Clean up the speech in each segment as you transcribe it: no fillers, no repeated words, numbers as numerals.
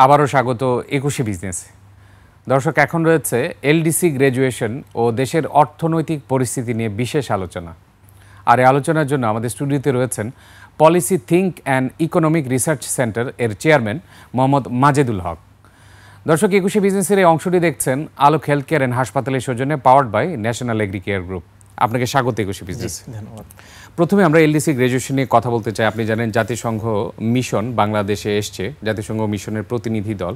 আবারও স্বাগত ২১শে বিজনেস। দর্শক, এখন রয়েছে এলডিসি গ্র্যাজুয়েশন ও দেশের অর্থনৈতিক পরিস্থিতি নিয়ে বিশেষ আলোচনা। আর এই আলোচনার জন্য আমাদের স্টুডিওতে রয়েছেন policy think and economic research centre এর চেয়ারম্যান মোহাম্মদ মাজেদুল হক। দর্শক, ২১শে বিজনেসের এই অংশটি দেখছেন আলোক হেলথ কেয়ার অ্যান্ড হাসপাতালের সৌজন্যে powered by national agri care group. আপনাকে স্বাগত ২১শে বিজনেস। ধন্যবাদ। প্রথমে আমরা এলডিসি গ্র্যাজুয়েশন নিয়ে কথা বলতে চাই। আপনি জানেন জাতিসংঘ মিশন বাংলাদেশে এসছে, জাতিসংঘ মিশনের প্রতিনিধি দল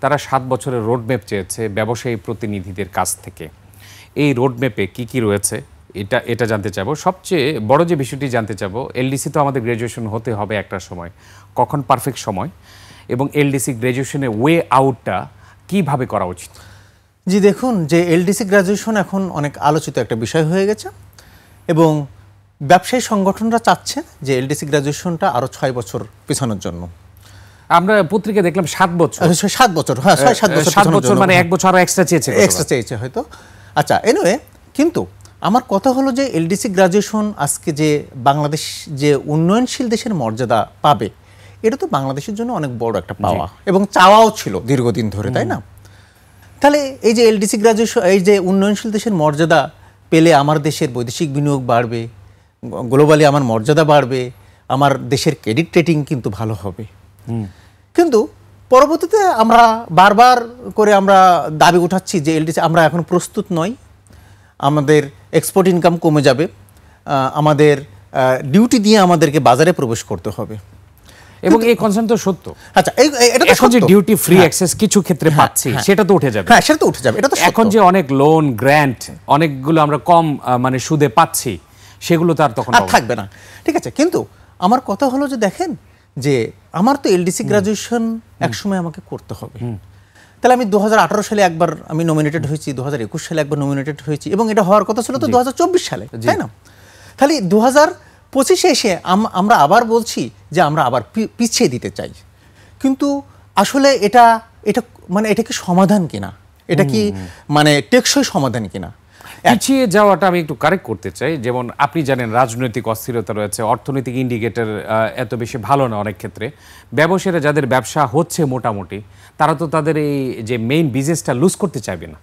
তারা ৭ বছরের রোডম্যাপ চেয়েছে ব্যবসায়ী প্রতিনিধিদের কাছ থেকে। এই রোডম্যাপে কি কি রয়েছে এটা জানতে চাইবো। সবচেয়ে বড় যে বিষয়টি জানতে চাইবো, এলডিসি তো আমাদের গ্র্যাজুয়েশন হতে হবে একটা সময়, কখন পারফেক্ট সময়, এবং এলডিসি গ্র্যাজুয়েশনের ওয়ে আউটটা কিভাবে করা উচিত? জি দেখুন, যে এলডিসি গ্র্যাজুয়েশন এখন অনেক আলোচিত একটা বিষয় হয়ে গেছে এবং ব্যবসায়ী সংগঠনরা চাচ্ছে যে এলডিসি গ্র্যাজুয়েশনটা আরও ৬ বছর পেছানোর জন্য। আমরা পত্রিকা দেখলাম ৭ বছর। ৭ বছর, হ্যাঁ ৭ বছর মানে 1 বছর আরো এক্সট্রা চেয়েছে হয়তো। আচ্ছা, এনিওয়ে, কিন্তু আমার কথা হলো যে এলডিসি গ্র্যাজুয়েশন আজকে যে বাংলাদেশ যে উন্নয়নশীল দেশের মর্যাদা পাবে, এটা তো বাংলাদেশের জন্য অনেক বড় একটা পাওয়া এবং চাওয়াও ছিল দীর্ঘদিন ধরে, তাই না? তাহলে এই যে এলডিসি গ্র্যাজুয়েশন, এই যে উন্নয়নশীল দেশের মর্যাদা পেলে আমার দেশের বৈদেশিক বিনিয়োগ বাড়বে, গ্লোবালি আমার মর্যাদা বাড়বে, আমার দেশের ক্রেডিট রেটিং কিন্তু ভালো হবে। কিন্তু পরবর্তীতে আমরা বারবার করে আমরা দাবি উঠাচ্ছি যে এলডিসি আমরা এখন প্রস্তুত নই, আমাদের এক্সপোর্ট ইনকাম কমে যাবে, আমাদের ডিউটি দিয়ে আমাদেরকে বাজারে প্রবেশ করতে হবে। এবং এই কনসার্ন তো সত্য। আচ্ছা, এটা তো এখন যে ডিউটি ফ্রি অ্যাক্সেস কিছু ক্ষেত্রে পাচ্ছি, সেটা তো উঠে যাবে। হ্যাঁ, সেটা তো উঠে যাবে। এটা তো এখন যে অনেক লোন গ্র্যান্ট অনেকগুলো আমরা কম মানে সুদে পাচ্ছি, সেগুলো তো আর তখন থাকবে না। ঠিক আছে, কিন্তু আমার কথা হলো যে দেখেন, যে আমার তো এলডিসি গ্র্যাজুয়েশন একসময় আমাকে করতে হবে। তাহলে আমি 2018 সালে একবার আমি নমিনেটেড হয়েছি, 2021 সালে একবার নমিনেটেড হয়েছি, এবং এটা হওয়ার কথা ছিল তো 2024 সালে, তাই না? তাহলে 2025-এ এসে আমরা আবার বলছি যে আমরা আবার পিছিয়ে দিতে চাই। কিন্তু আসলে এটা মানে এটা কি সমাধান কিনা, এটা কি মানে টেকসই সমাধান কিনা? পিছিয়ে যাওয়াটা আমি একটু কারেক্ট করতে চাই। যেমন আপনি জানেন রাজনৈতিক অস্থিরতা রয়েছে, অর্থনৈতিক ইন্ডিকেটর এত বেশি ভালো না অনেক ক্ষেত্রে। ব্যবসায়ীরা যাদের ব্যবসা হচ্ছে মোটামুটি, তারা তো তাদের এই যে মেইন বিজনেসটা লুজ করতে চাইবে না।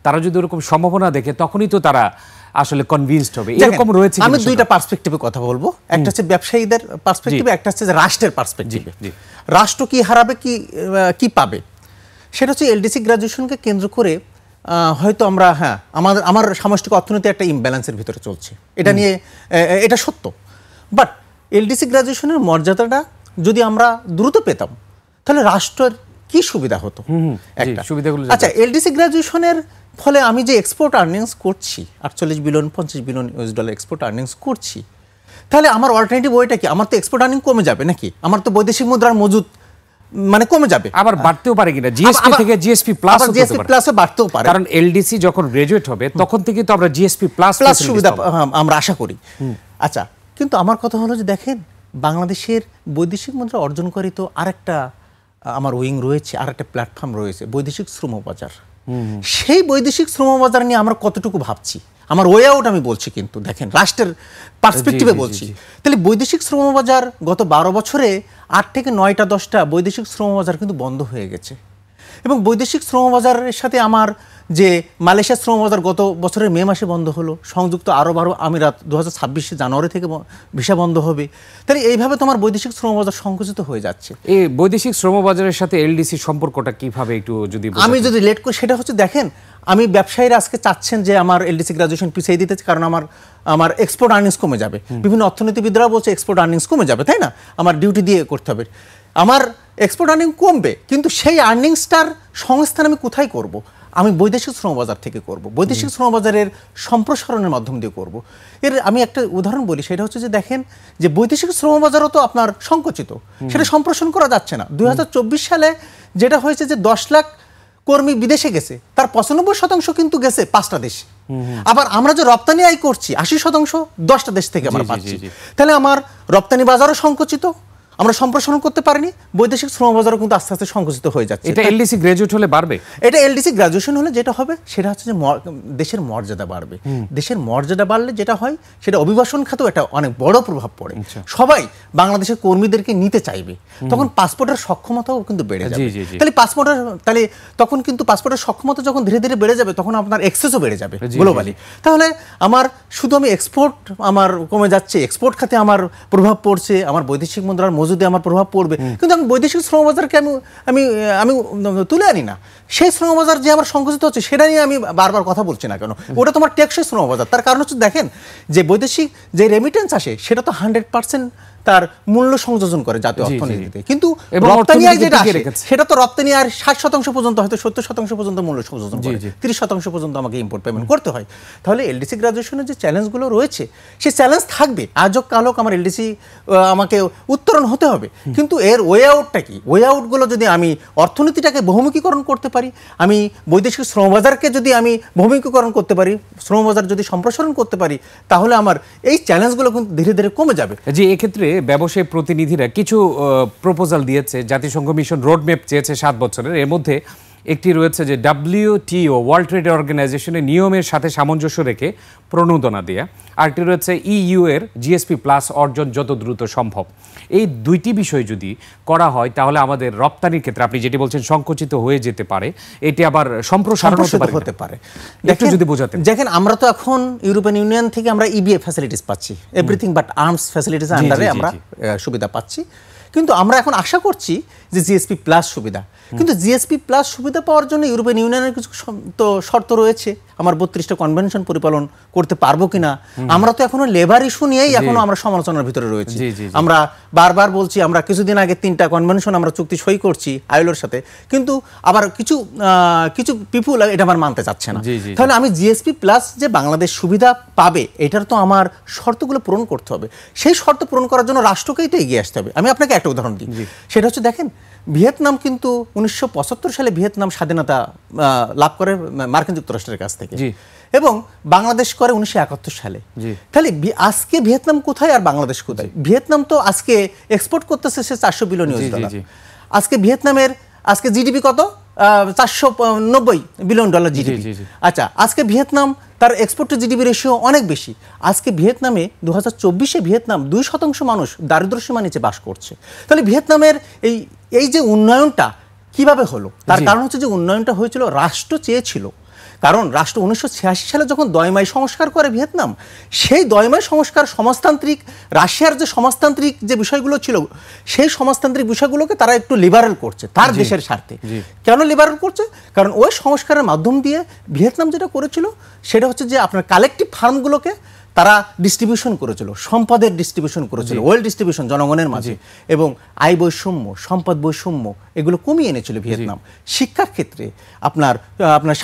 তারা যদি ওরকম সম্ভাবনা দেখে, তখনই তো তারা আসলে কনভিন্সড হবে। এরকম রয়েছে। আমি দুইটা পার্সপেক্টিভে কথা বলবো, একটা হচ্ছে ব্যবসায়ীদের পার্সপেক্টিভে, একটা হচ্ছে রাষ্ট্রের পার্সপেক্টিভে। রাষ্ট্র কি হারাবে, কি পাবে, সেটা হচ্ছে এলডিসি গ্র্যাজুয়েশনকে কেন্দ্র করে হয়তো আমরা আমার সামষ্টিক অর্থনীতি একটা ইমব্যালেন্সের ভিতরে চলছে, এটা নিয়ে এটা সত্য। বাট এলডিসি গ্র্যাজুয়েশনের মর্যাদাটা যদি আমরা দ্রুত পেতাম, তাহলে রাষ্ট্রের কি সুবিধা হতো একটা সুবিধাগুলো। আচ্ছা, এলডিসি গ্র্যাজুয়েশনের ফলে আমি যে এক্সপোর্ট আর্নিংস করছি, 48 billion 50 billion US dollar export earnings করছি, তাহলে আমার অল্টারনেটিভ ওয়েটা কি? আমার তো এক্সপোর্ট আর্নিং কমে যাবে নাকি? আমার তো বৈদেশিক মুদ্রার মজুদ মানে কমে যাবে, আবার বাড়তেও পারে কিনা, জিএসপি থেকে জিএসপি প্লাস বাড়তেও পারে। কারণ এলডিসি যখন গ্রাজুয়েট হবে তখন থেকে তো আমরা জিএসপি প্লাস সুবিধা আমরা আশা করি। আচ্ছা, কিন্তু আমার কথা হলো যে দেখেন, বাংলাদেশের বৈদেশিক মুদ্রা অর্জনকারী তো আরেকটা আমার উইং রয়েছে, আরেকটা প্ল্যাটফর্ম রয়েছে, বৈদেশিক শ্রম বাজার। সেই বৈদেশিক শ্রম বাজার নিয়ে আমরা কতটুকু ভাবছি, আমার ওয়ে আউট আমি বলছি, কিন্তু দেখেন রাষ্ট্রের পার্সপেক্টিভে বলছি। তাহলে বৈদেশিক শ্রম বাজার গত 12 বছরে 8 থেকে 9টা 10টা বৈদেশিক শ্রম বাজার কিন্তু বন্ধ হয়ে গেছে। এবং বৈদেশিক শ্রম বাজারের সাথে আমার যে মালয়েশিয়ার শ্রম বাজার গত বছরের মে মাসে বন্ধ হলো, সংযুক্ত আরব আমিরাত 2026 জানুয়ারি থেকে ভিসা বন্ধ হবে। তাহলে এইভাবে তোমার বৈদেশিক শ্রম বাজার সংকুচিত হয়ে যাচ্ছে। এই বৈদেশিক শ্রম বাজারের সাথে এলডিসি সম্পর্কটা কিভাবে একটু যদি আমি যদি লেট করি, সেটা হচ্ছে দেখেন, আমি ব্যবসায়ীরা আজকে চাচ্ছেন যে আমার এলডিসি গ্র্যাজুয়েশন পিছিয়ে দিতে, কারণ আমার এক্সপোর্ট আর্নিংস কমে যাবে। বিভিন্ন অর্থনীতিবিদরা বলছে এক্সপোর্ট আর্নিংস কমে যাবে, তাই না? আমার ডিউটি দিয়ে করতে হবে, আমার এক্সপোর্ট আর্নিং কমবে, কিন্তু সেই আর্নিংসটার সংস্থান আমি কোথায় করব? আমি বৈদেশিক শ্রমবাজার থেকে করব, বৈদেশিক শ্রমবাজারের সম্প্রসারণের মাধ্যম দিয়ে করব। আমি একটা উদাহরণ বলি, সেটা হচ্ছে যে দেখেন, যে বৈদেশিক শ্রমবাজারও তো আপনার সংকুচিত, সেটা সম্প্রসারণ করা যাচ্ছে না। 2024 সালে যেটা হয়েছে যে 10 লাখ কর্মী বিদেশে গেছে, তার 95% কিন্তু গেছে 5টা দেশে। আবার আমরা যে রপ্তানি আয় করছি 80% 10টা দেশ থেকে আমরা পাচ্ছি। তাহলে আমার রপ্তানি বাজারও সংকুচিত, আমরা সম্প্রসারণ করতে পারিনি, বৈদেশিক শ্রমবাজারও কিন্তু আস্তে আস্তে সংকুচিত হয়ে যাচ্ছে। এটা এলডিসি গ্রাজুয়েট হলে বাড়বে, এটা এলডিসি গ্রাজুয়েশন হলে যেটা হবে সেটা হচ্ছে যে দেশের মর্যাদা বাড়বে। দেশের মর্যাদা বাড়লে যেটা হয় সেটা অভিবাসন খাতেও একটা অনেক বড় প্রভাব পড়ে। সবাই বাংলাদেশের কর্মীদেরকে নিতে চাইবে, তখন পাসপোর্টের সক্ষমতাও কিন্তু বেড়ে যাবে। তাহলে তখন কিন্তু পাসপোর্টের সক্ষমতা যখন ধীরে ধীরে বেড়ে যাবে, তখন আপনার এক্সেসও বেড়ে যাবে গ্লোবালি। তাহলে আমার শুধু আমি এক্সপোর্ট আমার কমে যাচ্ছে, এক্সপোর্ট খাতে আমার প্রভাব পড়ছে, আমার বৈদেশিক মুদ্রার মজুদে আমার প্রভাব পড়বে, কিন্তু আমি বৈদেশিক শ্রমবাজারকে আমি আমি তুলে আনি না। সেই শ্রমবাজার যে আমার সংকুচিত হচ্ছে সেটা নিয়ে আমি বারবার কথা বলছি না কেন, ওটা তোমার টেকসই শ্রমবাজার। তার কারণ হচ্ছে দেখেন যে বৈদেশিক যে রেমিটেন্স আসে সেটা তো 100% তার মূল্য সংযোজন করে জাতীয় অর্থনীতিতে, কিন্তু রপ্তানি আয় যেটা আসে সেটা তো রপ্তানি আয়ের 60% পর্যন্ত, হয়তো 70% পর্যন্ত মূল্য সংযোজন করে, 30% পর্যন্ত আমাকে ইম্পোর্ট পেমেন্ট করতে হয়। তাহলে এলডিসি গ্রাজুয়েশনের যে চ্যালেঞ্জগুলো রয়েছে সেই চ্যালেঞ্জ থাকবে, আজ হোক কাল হোক আমার এলডিসি আমাকে উত্তরণ হতে হবে। কিন্তু এর ওয়ে আউটটা কি? ওয়ে আউটগুলো যদি আমি অর্থনীতিটাকে বহুমুখীকরণ করতে পারি, আমি বৈদেশিক শ্রমবাজারকে যদি আমি বহুমুখীকরণ করতে পারি, শ্রমবাজার যদি সম্প্রসারণ করতে পারি, তাহলে আমার এই চ্যালেঞ্জগুলো কিন্তু ধীরে ধীরে কমে যাবে। জি, এক্ষেত্রে ব্যবসায়ী প্রতিনিধিরা কিছু প্রপোজাল দিয়েছে, জাতিসংঘ মিশন রোডম্যাপ চেয়েছে 7 বছরের। এর মধ্যে একটি রয়েছে যে WTO ওয়ার্ল্ড ট্রেড অর্গানাইজেশনের নিয়মের সাথে সামঞ্জস্য রেখে প্রণোদনা দেয়া, আরেকটি রয়েছে EU এর GSP+ অর্জন যত দ্রুত সম্ভব। এই দুইটি বিষয় যদি করা হয় তাহলে আমাদের রপ্তানির ক্ষেত্রে আপনি যেটি বলছেন সংকুচিত হয়ে যেতে পারে, এটি আবার সম্প্রসারণ হতে পারে। একটু যদি বোঝাতেন। দেখেন, আমরা তো এখন ইউরোপিয়ান ইউনিয়ন থেকে আমরা EBA ফ্যাসিলিটিস পাচ্ছি, এভরিথিং বাট আর্মস ফ্যাসিলিটিস আন্ডারে আমরা সুবিধা পাচ্ছি, কিন্তু আমরা এখন আশা করছি যে GSP+ সুবিধা। কিন্তু GSP+ সুবিধা পাওয়ার জন্য ইউরোপিয়ান ইউনিয়নের কিছু তো শর্ত রয়েছে, আমার 32টা কনভেনশন পরিপালন করতে পারবো কিনা। আমরা তো এখনো লেবার ইস্যু নিয়েই এখনো আমরা সমালোচনার ভিতরে রয়েছি। আমরা বারবার বলছি, আমরা কিছুদিন আগে 3টা কনভেনশন আমরা চুক্তি সই করছি আইএলওর সাথে, কিন্তু আবার কিছু পিপুল এটা আমার মানতে চাচ্ছে না। তাহলে আমি GSP+ যে বাংলাদেশ সুবিধা পাবে এটার তো আমার শর্তগুলো পূরণ করতে হবে। সেই শর্ত পূরণ করার জন্য রাষ্ট্রকেই তো এগিয়ে আসতে হবে। আমি আপনাকে একটা উদাহরণ দিই, সেটা হচ্ছে দেখেন, ভিয়েতনাম কিন্তু 1975 সালে ভিয়েতনাম স্বাধীনতা লাভ করে মার্কিন যুক্তরাষ্ট্রের কাছ থেকে, এবং বাংলাদেশ করে 1971 সালে। তাহলে আজকে ভিয়েতনাম কোথায় আর বাংলাদেশ কোথায়? ভিয়েতনাম তো আজকে এক্সপোর্ট করতেছে সে $400 বিলিয়ন। আজকে ভিয়েতনামের আজকে জিডিপি কত? $490 বিলিয়ন জিডিপি। আচ্ছা, আজকে ভিয়েতনাম তার এক্সপোর্ট টু জিডিপি রেশিও অনেক বেশি। আজকে ভিয়েতনামে 2024-এ ভিয়েতনাম 2% মানুষ দারিদ্র্যসীমা নিচে বাস করছে। তাহলে ভিয়েতনামের এই যে উন্নয়নটা কিভাবে হলো? তার কারণ হচ্ছে যে উন্নয়নটা হয়েছিল রাষ্ট্র চেয়েছিল। কারণ রাষ্ট্র 1986 সালে যখন দয়মাই সংস্কার করে ভিয়েতনাম, সেই দয়মাই সংস্কার সমাজতান্ত্রিক, রাশিয়ার যে সমাজতান্ত্রিক যে বিষয়গুলো ছিল সেই সমাজতান্ত্রিক বিষয়গুলোকে তারা একটু লিবারেল করছে তার দেশের স্বার্থে। কেন লিবারেল করছে? কারণ ওই সংস্কারের মাধ্যম দিয়ে ভিয়েতনাম যেটা করেছিল সেটা হচ্ছে যে আপনার কালেকটিভ ফার্মগুলোকে তারা ডিস্ট্রিবিউশন করেছিল, সম্পদের ডিস্ট্রিবিউশন করেছিল, ওয়েলথ ডিস্ট্রিবিউশন জনগণের মাঝে, এবং আয় বৈষম্য, সম্পদ বৈষম্য এগুলো কমিয়ে এনেছিল ভিয়েতনাম। শিক্ষার ক্ষেত্রে, আপনার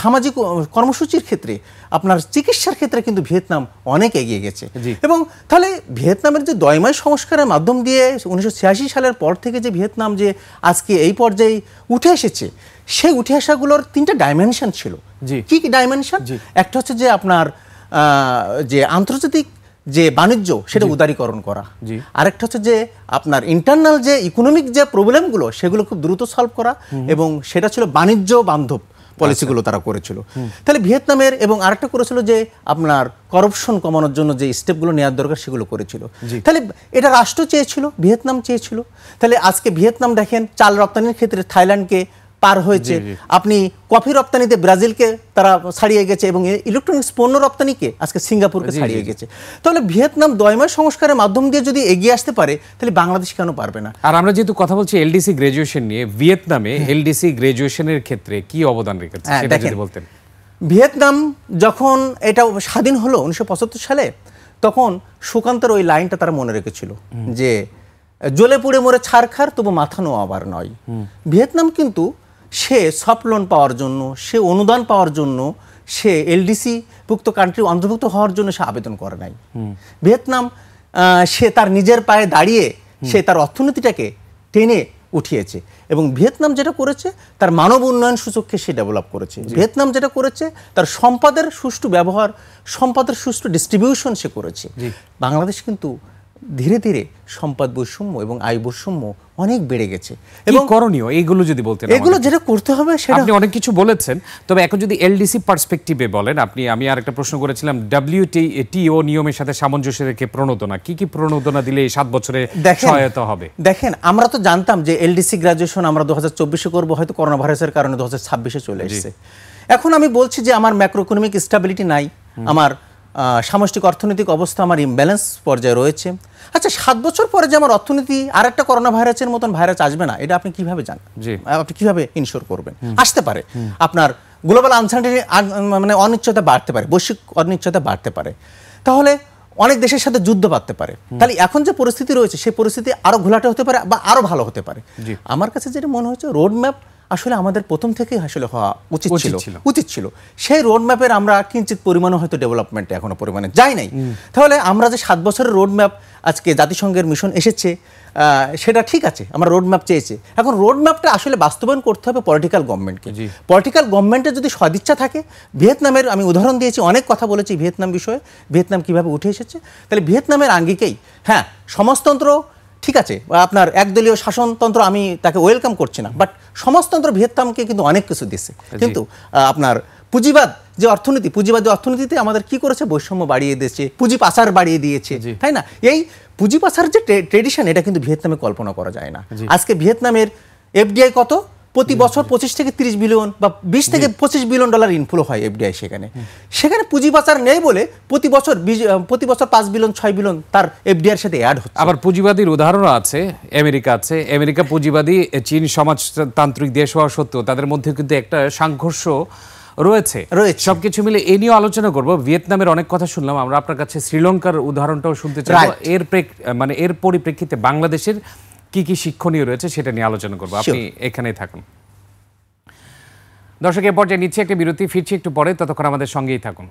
সামাজিক কর্মসূচির ক্ষেত্রে, আপনার চিকিৎসার ক্ষেত্রে কিন্তু ভিয়েতনাম অনেক এগিয়ে গেছে। এবং তাহলে ভিয়েতনামের যে দয়মাই সংস্কারের মাধ্যম দিয়ে 1986 সালের পর থেকে যে ভিয়েতনাম যে আজকে এই পর্যায়ে উঠে এসেছে, সেই উঠে আসাগুলোর 3টা ডাইমেনশন ছিল। কি কি ডাইমেনশন? একটা হচ্ছে যে আপনার যে আন্তর্জাতিক যে বাণিজ্য সেটা উদারীকরণ করা, আরেকটা হচ্ছে যে আপনার ইন্টারনাল যে ইকোনমিক যে প্রবলেমগুলো সেগুলো খুব দ্রুত সলভ করা, এবং সেটা ছিল বাণিজ্য বান্ধব পলিসিগুলো তারা করেছিল। তাহলে ভিয়েতনামের, এবং আরেকটা করেছিল যে আপনার করাপশন কমানোর জন্য যে স্টেপগুলো নেওয়ার দরকার সেগুলো করেছিল। তাহলে এটা রাষ্ট্র চেয়েছিল, ভিয়েতনাম চেয়েছিল। তাহলে আজকে ভিয়েতনাম দেখেন চাল রপ্তানির ক্ষেত্রে থাইল্যান্ডকে পার হয়েছে, আপনি কফি রপ্তানিতে ব্রাজিলকে তারা ছাড়িয়ে গেছে, এবং ইলেকট্রনিক্স পণ্য রপ্তানিকে আজকে সিঙ্গাপুরকে ছাড়িয়ে গেছে। তাহলে ভিয়েতনাম দয়মাই সংস্কারের মাধ্যম দিয়ে যদি এগিয়ে আসতে পারে, তাহলে বাংলাদেশ কেন পারবে না? আর আমরা যেহেতু কথা বলছি এলডিসি গ্রাজুয়েশন নিয়ে, ভিয়েতনামে এলডিসি গ্রাজুয়েশনের ক্ষেত্রে কি অবদান রেখেছে সেটা যদি বলতেন। ভিয়েতনাম যখন এটা স্বাধীন হলো 1975 সালে, তখন সুকান্তের ওই লাইনটা তারা মনে রেখেছিল যে জ্বলে পুড়ে মরে ছারখার তবু মাথা নোয়াবার নয়। ভিয়েতনাম কিন্তু সে সফট লোন পাওয়ার জন্য, সে অনুদান পাওয়ার জন্য, সে এলডিসি ভুক্ত কান্ট্রি অন্তর্ভুক্ত হওয়ার জন্য সে আবেদন করে নাই। ভিয়েতনাম সে তার নিজের পায়ে দাঁড়িয়ে সে তার অর্থনীতিটাকে টেনে উঠিয়েছে, এবং ভিয়েতনাম যেটা করেছে তার মানব উন্নয়ন সূচককে সে ডেভেলপ করেছে। ভিয়েতনাম যেটা করেছে তার সম্পদের সুষ্ঠু ব্যবহার, সম্পদের সুষ্ঠু ডিস্ট্রিবিউশন সে করেছে। বাংলাদেশ কিন্তু ধীরে ধীরে সম্পদ বৈষম্য এবং আয় বৈষম্য অনেক বেড়ে গেছে এবং করণীয় এইগুলো যদি বলতেন এগুলো যেটা করতে হবে সেটা আপনি অনেক কিছু বলেছেন, তবে এখন যদি এলডিসি পার্সপেক্টিভে বলেন আমি আর একটা প্রশ্ন করেছিলাম WTO নিয়মের সাথে সামঞ্জস্য রেখে প্রণোদনা কি প্রণোদনা দিলে এই 7 বছরে সহায়তা হবে? দেখেন, আমরা তো জানতাম যে এলডিসি গ্রাজুয়েশন আমরা 2024-এ করবো, হয়তো করোনা ভাইরাসের কারণে 2026-এ চলে এসেছে। এখন আমি বলছি যে আমার ম্যাক্রো ইকোনমিক স্টেবিলিটি নাই, আমার সামষ্টিক অর্থনৈতিক অবস্থা আমার ইমব্যালেন্স পর্যায়ে রয়েছে। আচ্ছা, 7 বছর পরে যে আমার অর্থনীতি আর একটা করোনা ভাইরাসের মতন ভাইরাস আসবে না, এটা আপনি কিভাবে জানেন? আপনি কিভাবে ইনশিওর করবেন? আসতে পারে, আপনার গ্লোবাল আনসার্টেনিটি মানে অনিশ্চয়তা বাড়তে পারে, বৈশ্বিক অনিশ্চয়তা বাড়তে পারে, তাহলে অনেক দেশের সাথে যুদ্ধ বাড়তে পারে। তাহলে এখন যে পরিস্থিতি রয়েছে সেই পরিস্থিতি আরো ঘোলাটে হতে পারে বা আরো ভালো হতে পারে। আমার কাছে যেটা মনে হচ্ছে, রোড ম্যাপ আসলে আমাদের প্রথম থেকেই আসলে হওয়া উচিত ছিল। সেই রোড ম্যাপের আমরা কিঞ্চিত পরিমাণে হয়তো ডেভেলপমেন্টে এখনো পরিমাণে যাই নাই। তাহলে আমরা যে 7 বছরের রোড ম্যাপ আজকে জাতিসংঘের মিশন এসেছে, সেটা ঠিক আছে, আমরা রোড ম্যাপ চেয়েছি। এখন রোড ম্যাপটা আসলে বাস্তবায়ন করতে হবে পলিটিক্যাল গভর্নমেন্টকে। পলিটিক্যাল গভর্নমেন্টের যদি সদিচ্ছা থাকে, ভিয়েতনামের আমি উদাহরণ দিয়েছি, অনেক কথা বলেছি ভিয়েতনাম বিষয়ে, ভিয়েতনাম কিভাবে উঠে এসেছে, তাহলে ভিয়েতনামের আঙ্গিকেই হ্যাঁ সমাজতন্ত্র ঠিক আছে, আপনার একদলীয় শাসনতন্ত্র আমি তাকে ওয়েলকাম করছি না, বাট সমাজতন্ত্র ভিয়েতনামকে কিন্তু অনেক কিছু দিছে। কিন্তু আপনার পুঁজিবাদ যে অর্থনীতিতে আমাদের কি করেছে, বৈষম্য বাড়িয়ে দিয়েছে, পুঁজি পাচার বাড়িয়ে দিয়েছে, তাই না? এই পুঁজি পাচার যে ট্রেডিশন, এটা কিন্তু ভিয়েতনামে কল্পনা করা যায় না। আজকে ভিয়েতনামের এফডিআই কত? প্রতি বছর 25 থেকে 30 বিলিয়ন বা 20 থেকে 25 বিলিয়ন ডলার ইনফ্লো হয় এফডিআই। সেখানে পুঁজি পাচার নেই বলে প্রতি বছর 5 বিলিয়ন 6 বিলিয়ন তার এফডিআর সাথে অ্যাড হচ্ছে। আবার পুঁজিবাদীর উদাহরণও আছে, আমেরিকা পুঁজিবাদী, চীন সমাজতান্ত্রিক দেশ হওয়া সত্ত্বেও তাদের মধ্যে কিন্তু একটা সংঘর্ষ রয়েছে। সবকিছু মিলে এ নিয়ে আলোচনা করব। ভিয়েতনামের অনেক কথা শুনলাম, আমরা আপনার কাছে শ্রীলঙ্কার উদাহরণটাও শুনতে চাই। এর পরিপ্রেক্ষিতে বাংলাদেশের কি শিক্ষণীয় রয়েছে সেটা নিয়ে আলোচনা করবো। আপনি এখানেই থাকুন। দর্শক, এ পর্যায়ে নিচ্ছে একটা বিরতি, ফিরছি একটু পরে, ততক্ষণ আমাদের সঙ্গেই থাকুন।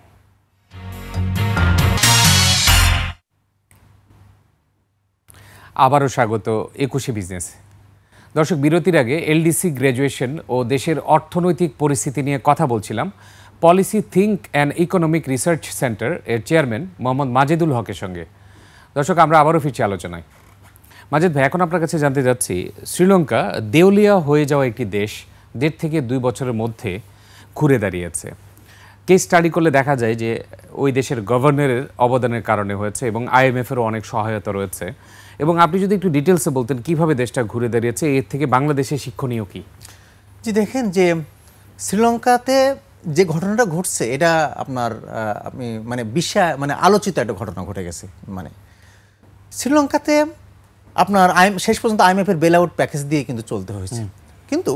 আবারও স্বাগত 21 বিজনেস। দর্শক, বিরতির আগে এলডিসি গ্র্যাজুয়েশন ও দেশের অর্থনৈতিক পরিস্থিতি নিয়ে কথা বলছিলাম policy think and economic research centre এর চেয়ারম্যান মোহাম্মদ মাজেদুল হকের সঙ্গে। দর্শক, আমরা আবারও ফিরছি আলোচনায়। মাজেদ ভাই, এখন আপনার কাছে জানতে যাচ্ছি, শ্রীলঙ্কা দেউলিয়া হয়ে যাওয়া একটি দেশ 1.5 থেকে 2 বছরের মধ্যে ঘুরে দাঁড়িয়েছে। কেস স্টাডি করলে দেখা যায় যে ওই দেশের গভর্নরের অবদানের কারণে হয়েছে এবং IMF-এরও অনেক সহায়তা রয়েছে। এবং আপনি যদি একটু ডিটেলসে বলতেন কিভাবে দেশটা ঘুরে দাঁড়িয়েছে, এর থেকে বাংলাদেশের শিক্ষণীয় কি? জি দেখেন, যে শ্রীলঙ্কাতে যে ঘটনাটা ঘটছে, এটা আপনার আপনি মানে আলোচিত একটা ঘটনা ঘটে গেছে। মানে শ্রীলঙ্কাতে আপনার শেষ পর্যন্ত IMF-এর বেল আউট প্যাকেজ দিয়ে কিন্তু চলতে হয়েছে। কিন্তু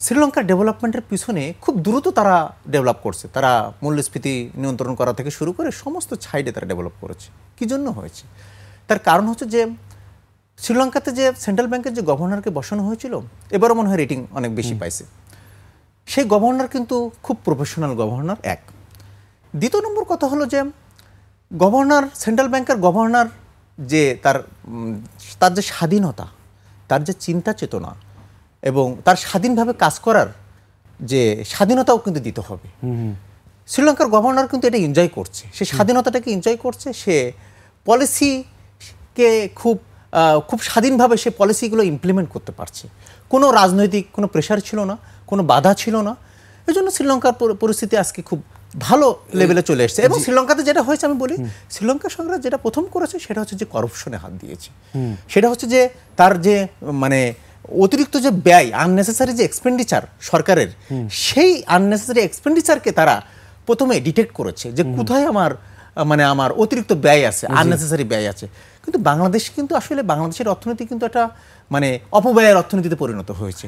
শ্রীলঙ্কার ডেভেলপমেন্টের পিছনে খুব দ্রুত তারা ডেভেলপ করছে। তারা মূল্যস্ফীতি নিয়ন্ত্রণ করা থেকে শুরু করে সমস্ত সাইডে তারা ডেভেলপ করেছে। কি জন্য হয়েছে? তার কারণ হচ্ছে যে শ্রীলঙ্কাতে যে সেন্ট্রাল ব্যাংকের যে গভর্নরকে বসানো হয়েছিল, এবারও মনে হয় রেটিং অনেক বেশি পাইছে। সেই গভর্নর কিন্তু খুব প্রফেশনাল গভর্নর। এক, দ্বিতীয় নম্বর কথা হলো যে গভর্নর, সেন্ট্রাল ব্যাংকের গভর্নর যে তার যে স্বাধীনতা, তার যে চিন্তা চেতনা এবং তার স্বাধীনভাবে কাজ করার যে স্বাধীনতাও কিন্তু দিতে হবে। শ্রীলঙ্কার গভর্নর কিন্তু এটা এনজয় করছে, সে স্বাধীনতাটাকে এনজয় করছে। সে পলিসিকে খুব স্বাধীনভাবে সে পলিসিগুলো ইমপ্লিমেন্ট করতে পারছে। কোনো রাজনৈতিক কোনো প্রেশার ছিল না, কোনো বাধা ছিল না। এই জন্য শ্রীলঙ্কার পরিস্থিতি আজকে খুব ভালো লেভেলে চলে এসেছে। এবং শ্রীলঙ্কাতে যেটা হয়েছে, আমি বলি, শ্রীলঙ্কা সরকার যেটা প্রথম করেছে সেটা হচ্ছে যে করপশনে হাত দিয়েছে। সেটা হচ্ছে যে তার যে মানে অতিরিক্ত যে ব্যয়, আননেসেসারি যে এক্সপেন্ডিচার সরকারের, সেই আননেসেসারি এক্সপেন্ডিচারকে তারা প্রথমে ডিটেক্ট করেছে যে কোথায় আমার অতিরিক্ত ব্যয় আছে, আননেসেসারি ব্যয় আছে। কিন্তু বাংলাদেশ কিন্তু আসলে বাংলাদেশের অর্থনীতি কিন্তু একটা মানে অপব্যয়ের অর্থনীতিতে পরিণত হয়েছে।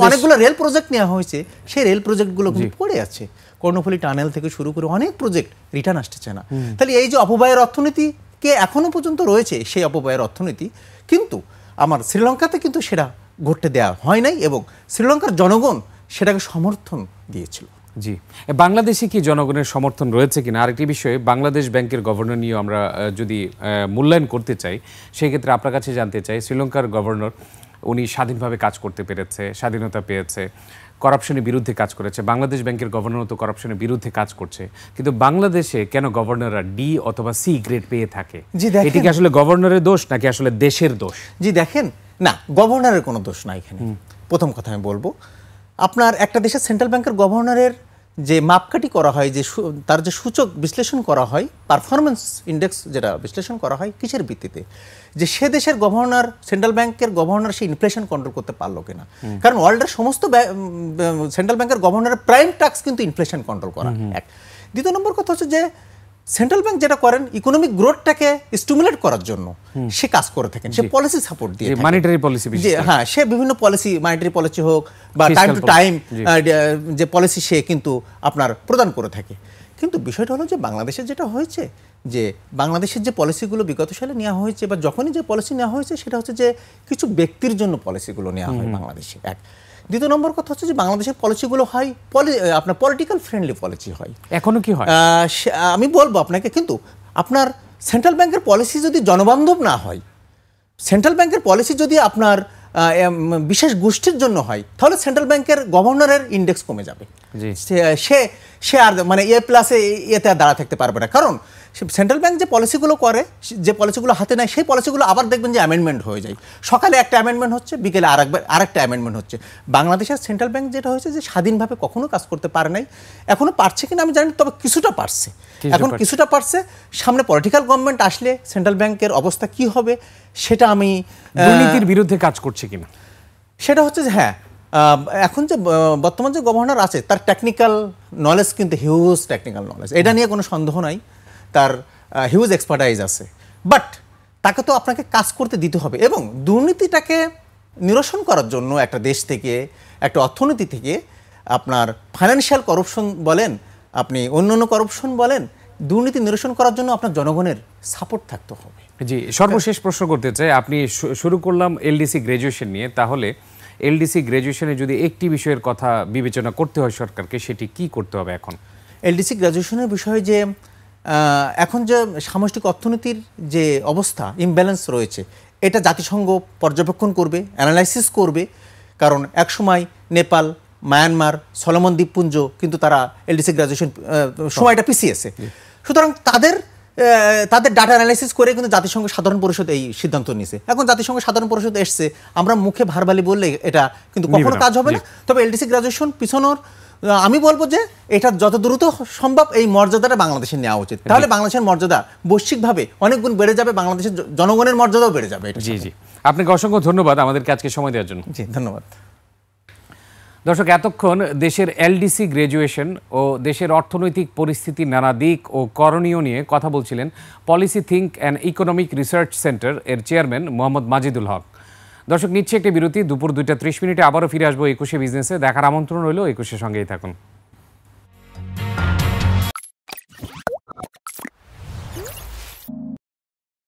অনেকগুলো রেল প্রজেক্ট নেওয়া হয়েছে, সেই রেল প্রজেক্টগুলো কিন্তু পড়ে আছে। কর্ণফুলী টানেল থেকে শুরু করে অনেক প্রজেক্ট রিটার্ন আসতেছে না। তাহলে এই যে অপব্যয়ের অর্থনীতিকে এখনো পর্যন্ত রয়েছে, সেই অপব্যয়ের অর্থনীতি কিন্তু আমার শ্রীলঙ্কাতে কিন্তু সেটা ঘটতে দেওয়া হয় নাই এবং শ্রীলঙ্কার জনগণ সেটাকে সমর্থন দিয়েছিল। জি, বাংলাদেশে কি জনগণের সমর্থন রয়েছে কিনা আরেকটি বিষয়ে, বাংলাদেশ ব্যাংকের গভর্নর নিয়ে আমরা যদি মূল্যায়ন করতে চাই, সেই ক্ষেত্রে আপনার কাছে জানতে চাই, শ্রীলঙ্কার গভর্নর উনি স্বাধীনভাবে কাজ করতে পেরেছে, স্বাধীনতা পেয়েছে, করাপশনের বিরুদ্ধে কাজ করেছে। বাংলাদেশ ব্যাংকের গভর্নর তো করাপশনের বিরুদ্ধে কাজ করছে, কিন্তু বাংলাদেশে কেন গভর্নররা ডি অথবা সি গ্রেড পেয়ে থাকে? জি দেখেন, এটি কি আসলে গভর্নরের দোষ নাকি আসলে দেশের দোষ? জি দেখেন, না, গভর্নরের কোনো দোষ নাই এখানে। প্রথম কথা আমি বলবো, আপনার একটা দেশের সেন্ট্রাল ব্যাংকের গভর্নরের যে মাপকাঠি করা হয়, যে তার যে সূচক বিশ্লেষণ করা হয়, পারফরমেন্স ইন্ডেক্স যেটা বিশ্লেষণ করা হয়, কিসের ভিত্তিতে? যে সে দেশের গভর্নর, সেন্ট্রাল ব্যাংকের গভর্নর সে ইনফ্লেশন কন্ট্রোল করতে পারলো কিনা। কারণ ওয়ার্ল্ডের সমস্ত সেন্ট্রাল ব্যাংকের গভর্নরের প্রাইম টাস্ক কিন্তু ইনফ্লেশন কন্ট্রোল করা। এক। দ্বিতীয় নম্বর কথা হচ্ছে যে সেন্ট্রাল ব্যাংক যেটা করেন ইকোনমিক গ্রোথটাকে স্টিমুলেট করার জন্য সে কাজ করে থাকেন, সে পলিসি সাপোর্ট দিয়ে থাকেন, মনিটারি পলিসি, হ্যাঁ, সে বিভিন্ন পলিসি, মনিটারি পলিসি হোক বা টাইম টু টাইম যে পলিসি সে কিন্তু আপনার প্রদান করে থাকে। কিন্তু বিষয়টা হলো যে বাংলাদেশের যেটা হয়েছে, যে বাংলাদেশের যে পলিসিগুলো বিগত সালে নেওয়া হয়েছে বা যখনই যে পলিসি নেওয়া হয়েছে, সেটা হচ্ছে যে কিছু ব্যক্তির জন্য পলিসিগুলো নেওয়া হয় বাংলাদেশে। এক। দ্বিতীয় নম্বর কথা হচ্ছে যে বাংলাদেশের পলিসিগুলো হয় আপনার পলিটিক্যাল ফ্রেন্ডলি পলিসি হয়। এখনো কি হয় আমি বলবো আপনাকে, কিন্তু আপনার সেন্ট্রাল ব্যাংকের পলিসি যদি জনবান্ধব না হয়, সেন্ট্রাল ব্যাংকের পলিসি যদি আপনার বিশেষ গোষ্ঠীর জন্য হয়, তাহলে সেন্ট্রাল ব্যাংকের গভর্নরের ইন্ডেক্স কমে যাবে। সে আর মানে এ প্লাসে এতে আর দাঁড়া থাকতে পারবে না। কারণ সেন্ট্রাল ব্যাংক যে পলিসিগুলো করে, যে পলিসিগুলো হাতে নেয়, সেই পলিসিগুলো আবার দেখবেন যে অ্যামেন্ডমেন্ট হয়ে যায়। সকালে একটা অ্যামেন্ডমেন্ট হচ্ছে, বিকেলে আরেকটা অ্যামেন্ডমেন্ট হচ্ছে। বাংলাদেশের সেন্ট্রাল ব্যাংক যেটা হয়েছে যে স্বাধীনভাবে কখনো কাজ করতে পারে নাই, এখনো পারছে কিনা আমি জানি, তবে কিছুটা পারছে, এখন কিছুটা পারছে। সামনে পলিটিক্যাল গভর্নমেন্ট আসলে সেন্ট্রাল ব্যাংকের অবস্থা কি হবে সেটা আমি, দুর্নীতির বিরুদ্ধে কাজ করছে কিনা সেটা হচ্ছে যে হ্যাঁ, এখন যে বর্তমান যে গভর্নর আছে তার টেকনিক্যাল নলেজ কিন্তু হিউজ টেকনিক্যাল নলেজ, এটা নিয়ে কোনো সন্দেহ নাই, তার হিউজ এক্সপার্টাইজ আছে। বাট তাকে তো আপনাকে কাজ করতে দিতে হবে, এবং দুর্নীতিটাকে নিরসন করার জন্য একটা দেশ থেকে, একটা অর্থনীতি থেকে, আপনার ফাইন্যান্সিয়াল করাপশন বলেন, আপনি অন্য করাপশন বলেন, দুর্নীতি নিরসন করার জন্য আপনার জনগণের সাপোর্ট থাকতে হবে। জি, সর্বশেষ প্রশ্ন করতে চাই, আপনি শুরু করলাম এলডিসি গ্র্যাজুয়েশন নিয়ে, তাহলে এলডিসি গ্র্যাজুয়েশনে যদি একটি বিষয়ের কথা বিবেচনা করতে হয় সরকারকে, সেটি কি করতে হবে এখন? এলডিসি গ্র্যাজুয়েশনের বিষয়ে যে এখন যে সামষ্টিক অর্থনীতির যে অবস্থা, ইমব্যালেন্স রয়েছে, এটা জাতিসংঘ পর্যবেক্ষণ করবে, অ্যানালাইসিস করবে। কারণ একসময় নেপাল, মায়ানমার, সলোমন দ্বীপপুঞ্জ কিন্তু তারা এলডিসি গ্র্যাজুয়েশন সময়টা পিছিয়েছে। সুতরাং তাদের ডাটা অ্যানালাইসিস করে কিন্তু জাতিসংঘ সাধারণ পরিষদ এই সিদ্ধান্ত নিয়েছে। এখন জাতিসংঘ সাধারণ পরিষদ এসছে, আমরা মুখে ভারবালি বললে এটা কিন্তু কখনো কাজ হবে না। তবে এলডিসি গ্র্যাজুয়েশন পিছনোর আমি বলবো যে এটা যত দ্রুত সম্ভব এই মর্যাদাটা বাংলাদেশের নেওয়া উচিত, তাহলে বাংলাদেশের মর্যাদা বৈশ্বিকভাবে অনেক গুণ বেড়ে যাবে, বাংলাদেশের জনগণের মর্যাদাও বেড়ে যাবে। জি জি, আপনাকে অসংখ্য ধন্যবাদ আমাদেরকে আজকে সময় দেওয়ার জন্য। জি, ধন্যবাদ। দর্শক, এতক্ষণ দেশের এলডিসি গ্র্যাজুয়েশন ও দেশের অর্থনৈতিক পরিস্থিতির নানা দিক ও করণীয় নিয়ে কথা বলছিলেন policy think and economic research centre এর চেয়ারম্যান মোহাম্মদ মাজিদুল হক। দর্শক, নিচ্ছে একটি বিরতি, দুপুর 2টা 30 মিনিটে আবারও ফিরে আসবো 21শে বিজনেসে। দেখার আমন্ত্রণ রইল, 21শে সঙ্গেই থাকুন।